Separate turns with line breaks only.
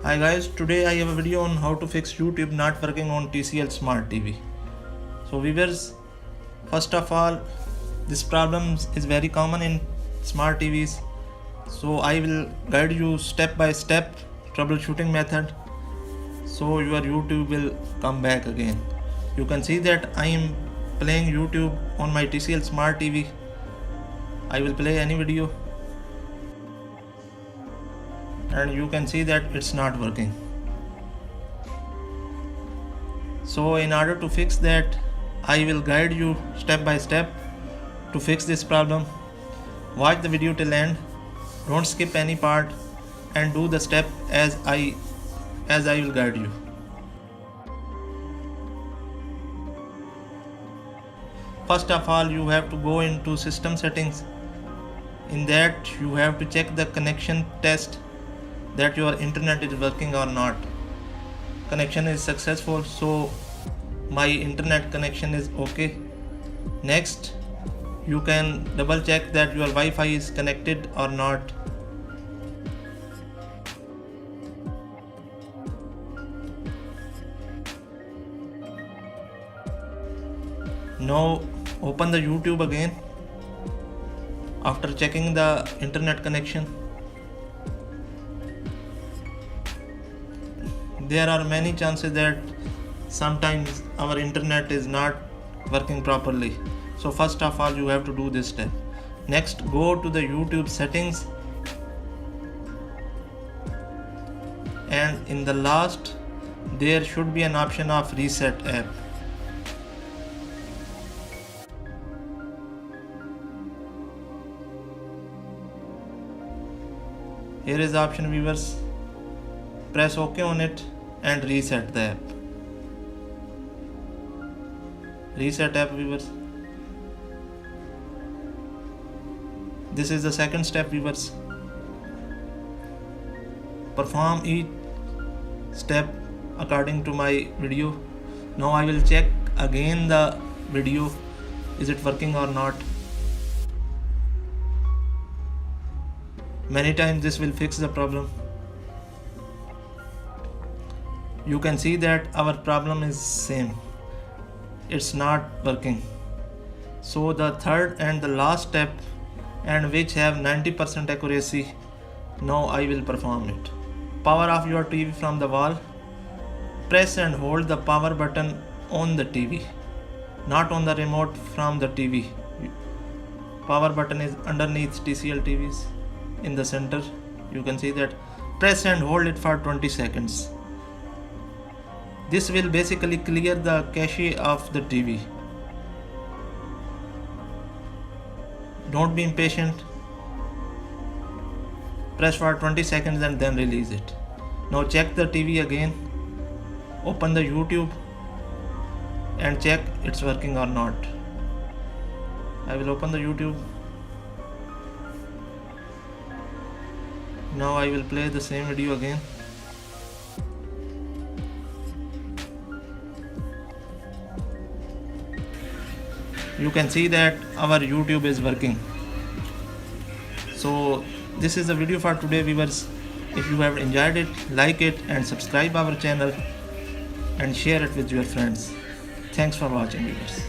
Hi guys, today I have a video on how to fix YouTube not working on TCL Smart TV. So viewers, first of all, this problem is very common in smart TVs. So I will guide you step by step troubleshooting method so your YouTube will come back again. You can see that I am playing YouTube on my TCL Smart TV. I will play any video and you can see that it's not working. So in order to fix that, I will guide you step by step to fix this problem. Watch the video till end, don't skip any part, and do the step as I will guide you. First of all, you have to go into system settings. In that, you have to check the connection test, that your internet is working or not. Connection is successful, so my internet connection is okay. Next, you can double check that your Wi-Fi is connected or not. Now open the YouTube again after checking the internet connection. There are many chances that sometimes our internet is not working properly. So first of all, you have to do this step. Next, go to the YouTube settings, and in the last there should be an option of reset app. Here is the option, viewers. Press OK on it and reset the app. Reset app, viewers. This is the second step, viewers. Perform each step according to my video. Now I will check again the video, is it working or not. Many times this will fix the problem. You can see that our problem is same, it's not working. So the third and the last step, and which have 90% accuracy, now I will perform it. Power off your TV from the wall. Press and hold the power button on the TV, not on the remote from the TV. Power button is underneath TCL TVs in the center. You can see that. Press and hold it for 20 seconds. This will basically clear the cache of the TV. Don't be impatient. Press for 20 seconds and then release it. Now check the TV again. Open the YouTube and check it's working or not. I will open the YouTube. Now I will play the same video again. You can see that our YouTube is working. So this is the video for today, viewers. If you have enjoyed it, like it and subscribe our channel and share it with your friends. Thanks for watching, viewers.